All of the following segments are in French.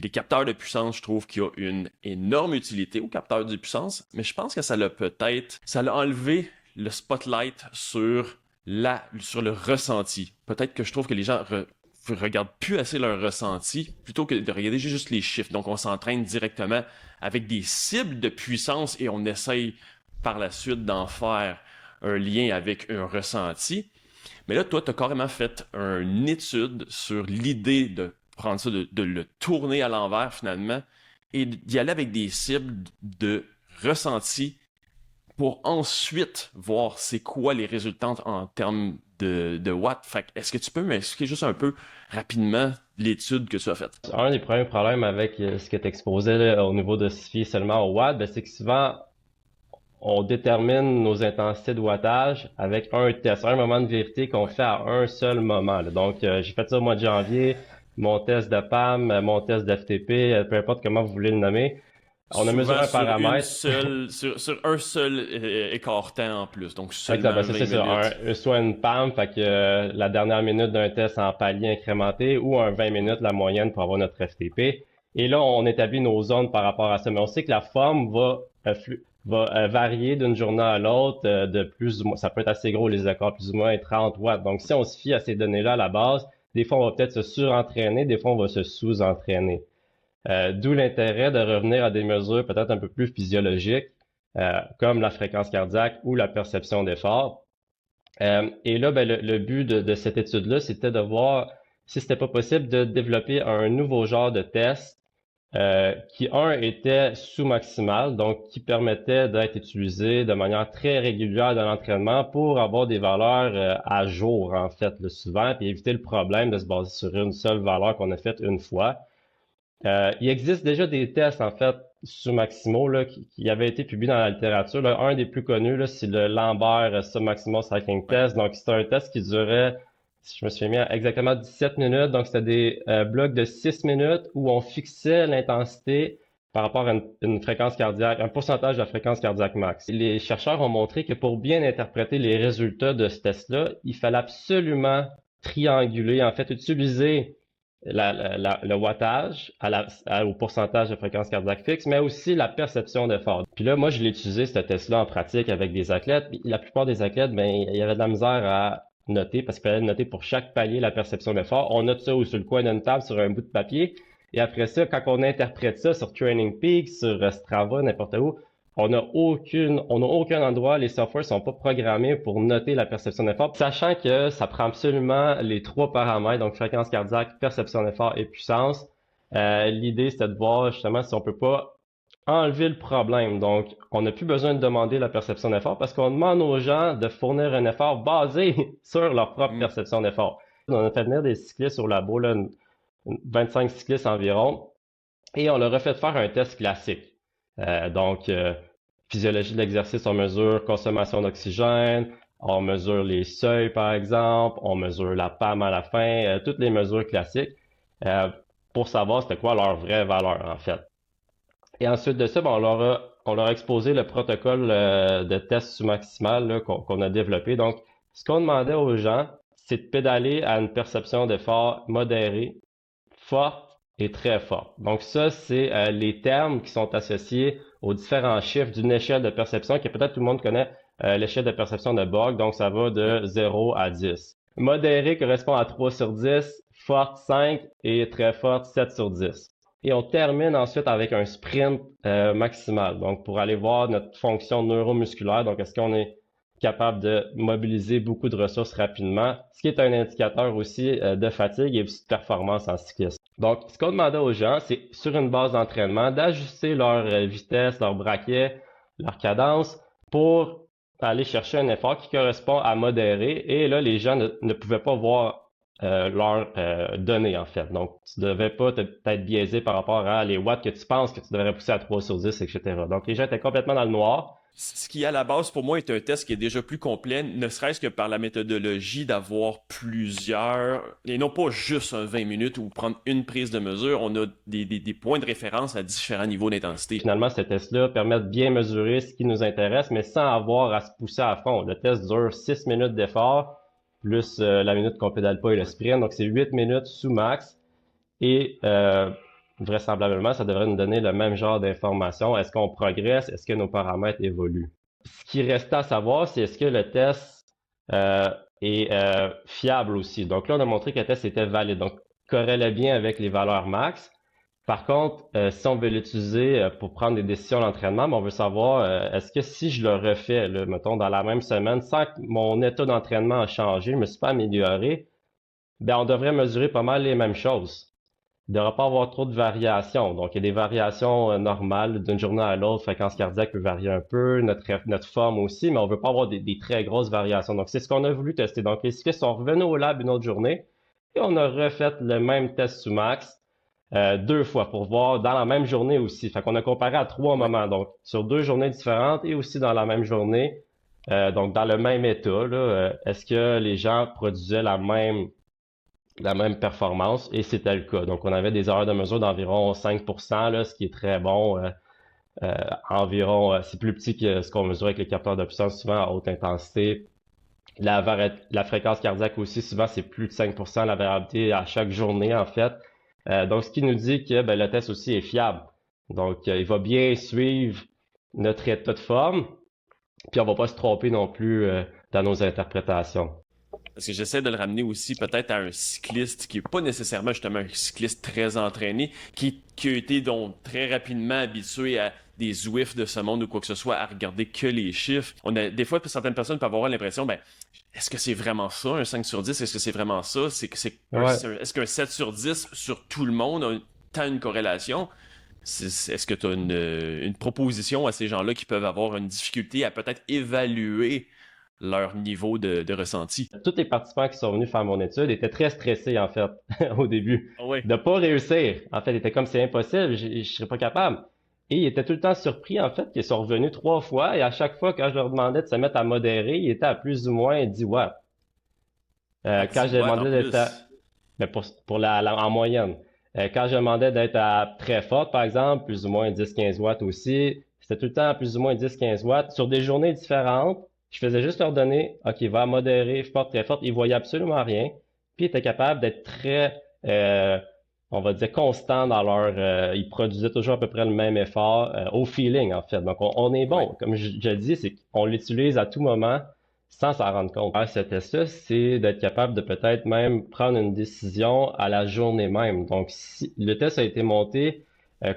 les capteurs de puissance, je trouve qu'il y a une énorme utilité aux capteurs de puissance, mais je pense que ça l'a enlevé le spotlight sur le ressenti. Peut-être que je trouve que les gens regardent plus assez leur ressenti plutôt que de regarder juste les chiffres. Donc, on s'entraîne directement avec des cibles de puissance et on essaye par la suite d'en faire un lien avec un ressenti. Mais là, toi, tu as carrément fait une étude sur l'idée de prendre ça, de le tourner à l'envers finalement et d'y aller avec des cibles de ressenti pour ensuite voir c'est quoi les résultats en termes de watts. Fait que est-ce que tu peux m'expliquer juste un peu rapidement l'étude que tu as faite? Un des premiers problèmes avec ce que tu exposais là, au niveau de se fier seulement au watt, ben, c'est que souvent on détermine nos intensités de wattage avec un test, un moment de vérité qu'on fait à un seul moment, là. Donc, j'ai fait ça au mois de janvier, mon test de PAM, mon test d'FTP, peu importe comment vous voulez le nommer. On a mesuré Souvent un paramètre. sur un seul écart-temps en plus, donc Exact, ben seulement ça 20 c'est ça. minutes. Soit une PAM, fait que la dernière minute d'un test en palier incrémenté, ou un 20 minutes la moyenne pour avoir notre FTP. Et là, on établit nos zones par rapport à ça. Mais on sait que la forme va varier d'une journée à l'autre de plus ou moins. Ça peut être assez gros, les accords, plus ou moins 30 watts. Donc, si on se fie à ces données-là à la base, des fois, on va peut-être se surentraîner, des fois, on va se sous-entraîner. D'où l'intérêt de revenir à des mesures peut-être un peu plus physiologiques, comme la fréquence cardiaque ou la perception d'effort. Et là, ben, le but de cette étude-là, c'était de voir si c'était pas possible de développer un nouveau genre de test qui, était sous-maximal, donc qui permettait d'être utilisé de manière très régulière dans l'entraînement pour avoir des valeurs à jour, en fait, le souvent, puis éviter le problème de se baser sur une seule valeur qu'on a faite une fois. Il existe déjà des tests, en fait, sous-maximaux là, qui avaient été publiés dans la littérature. Là. Un des plus connus, là, c'est le Lambert Sub-Maximal Cycling Ouais. Test. Donc, c'est un test qui durait, si je me souviens bien, exactement 17 minutes. Donc, c'était des blocs de 6 minutes où on fixait l'intensité par rapport à une fréquence cardiaque, un pourcentage de la fréquence cardiaque max. Les chercheurs ont montré que pour bien interpréter les résultats de ce test-là, il fallait absolument trianguler, en fait, utiliser le wattage au pourcentage de fréquence cardiaque fixe, mais aussi la perception d'effort. Puis là, moi, je l'ai utilisé, ce test-là, en pratique avec des athlètes. La plupart des athlètes, ben, il y avait de la misère à noter parce qu'il fallait noter pour chaque palier la perception d'effort. On note ça ou sur le coin d'une table, sur un bout de papier. Et après ça, quand on interprète ça sur Training Peaks, sur Strava, n'importe où, on n'a aucun endroit, les softwares sont pas programmés pour noter la perception d'effort, sachant que ça prend absolument les trois paramètres, donc fréquence cardiaque, perception d'effort et puissance. L'idée, c'était de voir justement si on peut pas enlever le problème. Donc, on n'a plus besoin de demander la perception d'effort parce qu'on demande aux gens de fournir un effort basé sur leur propre Mm. perception d'effort. On a fait venir des cyclistes au labo, là, 25 cyclistes environ, et on leur a fait faire un test classique. Donc, physiologie de l'exercice, on mesure consommation d'oxygène, on mesure les seuils, par exemple, on mesure la PAM à la fin, toutes les mesures classiques, euh, pour savoir c'était quoi leur vraie valeur, en fait. Et ensuite de ça, ben, on leur a exposé le protocole de test sous-maximal là, qu'on a développé. Donc, ce qu'on demandait aux gens, c'est de pédaler à une perception d'effort modérée, forte et très forte. Donc ça, c'est les termes qui sont associés aux différents chiffres d'une échelle de perception que peut-être tout le monde connaît, l'échelle de perception de Borg. Donc ça va Ouais. de 0 à 10. Modéré correspond à 3 sur 10, forte 5 et très forte 7 sur 10. Et on termine ensuite avec un sprint maximal. Donc pour aller voir notre fonction neuromusculaire, donc est-ce qu'on est capable de mobiliser beaucoup de ressources rapidement, ce qui est un indicateur aussi de fatigue et aussi de performance en cyclisme. Donc, ce qu'on demandait aux gens, c'est sur une base d'entraînement d'ajuster leur vitesse, leur braquet, leur cadence pour aller chercher un effort qui correspond à modéré. Et là, les gens ne pouvaient pas voir leurs données, en fait. Donc, tu ne devais pas être biaisé par rapport à les watts que tu penses que tu devrais pousser à 3 sur 10, etc. Donc, les gens étaient complètement dans le noir. Ce qui, à la base, pour moi, est un test qui est déjà plus complet, ne serait-ce que par la méthodologie d'avoir plusieurs, et non pas juste un 20 minutes ou prendre une prise de mesure, on a des points de référence à différents niveaux d'intensité. Finalement, ce test-là permet de bien mesurer ce qui nous intéresse, mais sans avoir à se pousser à fond. Le test dure 6 minutes d'effort, plus la minute qu'on pédale pas et le Ouais. sprint. Donc, c'est 8 minutes sous max. Et vraisemblablement, ça devrait nous donner le même genre d'informations. Est-ce qu'on progresse? Est-ce que nos paramètres évoluent? Ce qui reste à savoir, c'est est-ce que le test est fiable aussi. Donc là, on a montré que le test était valide, donc corrélait bien avec les valeurs max. Par contre, si on veut l'utiliser pour prendre des décisions d'entraînement, on veut savoir est-ce que si je le refais, là, mettons, dans la même semaine, sans que mon état d'entraînement a changé, je me suis pas amélioré, ben on devrait mesurer pas mal les mêmes choses. Il ne devrait pas avoir trop de variations. Donc, il y a des variations normales d'une journée à l'autre. Fréquence cardiaque peut varier un peu, notre forme aussi, mais on veut pas avoir des très grosses variations. Donc, c'est ce qu'on a voulu tester. Donc, les cyclistes sont revenus au lab une autre journée et on a refait le même test sous max 2 fois pour voir dans la même journée aussi. Fait qu'on a comparé à 3 moments, donc sur 2 journées différentes et aussi dans la même journée, donc dans le même état, là, est-ce que les gens produisaient la même performance? Et c'était le cas. Donc on avait des erreurs de mesure d'environ 5%, là, ce qui est très bon. Environ, c'est plus petit que ce qu'on mesure avec les capteurs de puissance, souvent à haute intensité. La fréquence cardiaque aussi, souvent, c'est plus de 5% la variabilité à chaque journée, en fait. Donc, ce qui nous dit que ben, le test aussi est fiable. Donc, il va bien suivre notre état de forme, puis on va pas se tromper non plus dans nos interprétations. Parce que j'essaie de le ramener aussi peut-être à un cycliste qui est pas nécessairement justement un cycliste très entraîné, qui a été donc très rapidement habitué à des Zwift de ce monde ou quoi que ce soit, à regarder que les chiffres. Des fois, certaines personnes peuvent avoir l'impression, ben, est-ce que c'est vraiment ça, un 5 sur 10? Est-ce que c'est vraiment ça? Ouais. Est-ce qu'un 7 sur 10 sur tout le monde a tant une corrélation? Est-ce que tu as une proposition à ces gens-là qui peuvent avoir une difficulté à peut-être évaluer leur niveau de ressenti? Tous les participants qui sont venus faire mon étude étaient très stressés, en fait, au début, Ah ouais. de pas réussir. En fait, ils étaient comme c'est impossible, je serais pas capable. Et ils étaient tout le temps surpris, en fait, qu'ils sont revenus 3 fois et à chaque fois, quand je leur demandais de se mettre à modérer, ils étaient à plus ou moins 10 watts. À Quand 10 je watts en demandais d'être plus. mais pour en moyenne. Quand je demandais d'être à très forte, par exemple, plus ou moins 10-15 watts aussi, c'était tout le temps à plus ou moins 10-15 watts. Sur des journées différentes, je faisais juste leur donner, OK, va modérer, forte, très forte. Ils voyaient absolument rien. Puis ils étaient capables d'être très, on va dire, constants dans ils produisaient toujours à peu près le même effort au feeling, en fait. Donc, on est Oui. bon. Comme je dis, c'est qu'on l'utilise à tout moment sans s'en rendre compte. Faire ce test-là, c'est d'être capable de peut-être même prendre une décision à la journée même. Donc, si le test a été monté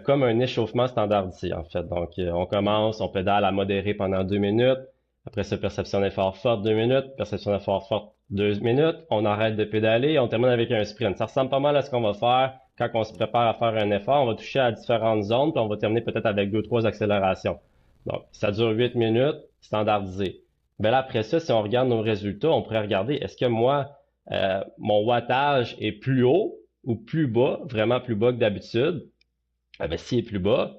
comme un échauffement standardisé, en fait. Donc, on commence, on pédale à modérer pendant 2 minutes. Après ça, perception d'effort forte, 2 minutes. Perception d'effort forte, 2 minutes. On arrête de pédaler et on termine avec un sprint. Ça ressemble pas mal à ce qu'on va faire quand on se prépare à faire un effort. On va toucher à différentes zones, puis on va terminer peut-être avec 2, 3 accélérations. Donc, ça dure 8 minutes, standardisé. Ben là, après ça, si on regarde nos résultats, on pourrait regarder, est-ce que moi, mon wattage est plus haut ou plus bas, vraiment plus bas que d'habitude? Ben, s'il est plus bas,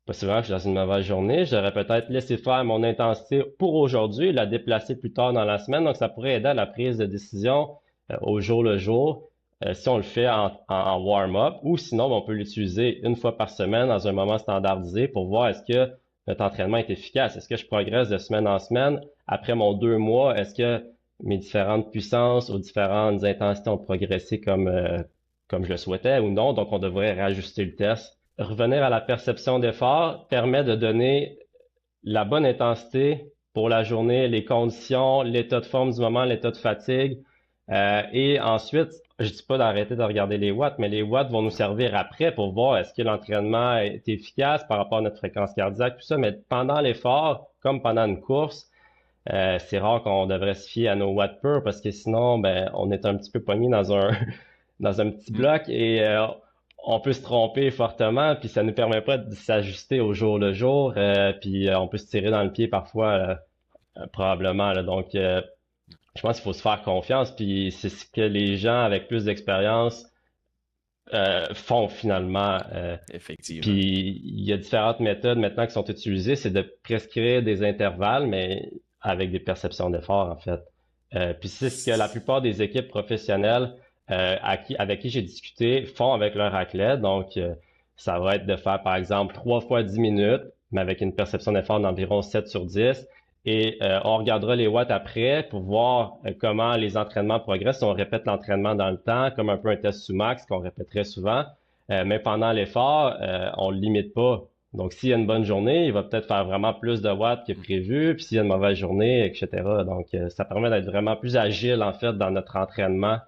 possiblement que je suis dans une mauvaise journée, j'aurais peut-être laissé faire mon intensité pour aujourd'hui et la déplacer plus tard dans la semaine. Donc, ça pourrait aider à la prise de décision au jour le jour si on le fait en warm-up ou sinon, on peut l'utiliser une fois par semaine dans un moment standardisé pour voir est-ce que notre entraînement est efficace. Est-ce que je progresse de semaine en semaine? Après mon 2 mois, est-ce que mes différentes puissances ou différentes intensités ont progressé comme je le souhaitais ou non? Donc, on devrait réajuster le test. Revenir à la perception d'effort permet de donner la bonne intensité pour la journée, les conditions, l'état de forme du moment, l'état de fatigue. Et ensuite, je dis pas d'arrêter de regarder les watts, mais les watts vont nous servir après pour voir est-ce que l'entraînement est efficace par rapport à notre fréquence cardiaque, tout ça. Mais pendant l'effort, comme pendant une course, c'est rare qu'on devrait se fier à nos watts purs parce que sinon, ben, on est un petit peu pogné dans un dans un petit Mm. bloc et on peut se tromper fortement, puis ça ne nous permet pas de s'ajuster au jour le jour, puis on peut se tirer dans le pied parfois, probablement. Là. Donc, je pense qu'il faut se faire confiance, puis c'est ce que les gens avec plus d'expérience font finalement. Effectivement. Puis il y a différentes méthodes maintenant qui sont utilisées, c'est de prescrire des intervalles, mais avec des perceptions d'effort en fait. Puis c'est ce que la plupart des équipes professionnelles avec qui j'ai discuté font avec leurs athlètes. Donc ça va être de faire par exemple 3 fois 10 minutes, mais avec une perception d'effort d'environ 7 sur 10. Et on regardera les watts après pour voir comment les entraînements progressent. Si on répète l'entraînement dans le temps, comme un peu un test sous max qu'on répéterait souvent. Mais pendant l'effort, on le limite pas. Donc, s'il y a une bonne journée, il va peut-être faire vraiment plus de watts que prévu, puis s'il y a une mauvaise journée, etc. Donc, ça permet d'être vraiment plus agile, en fait, dans notre entraînement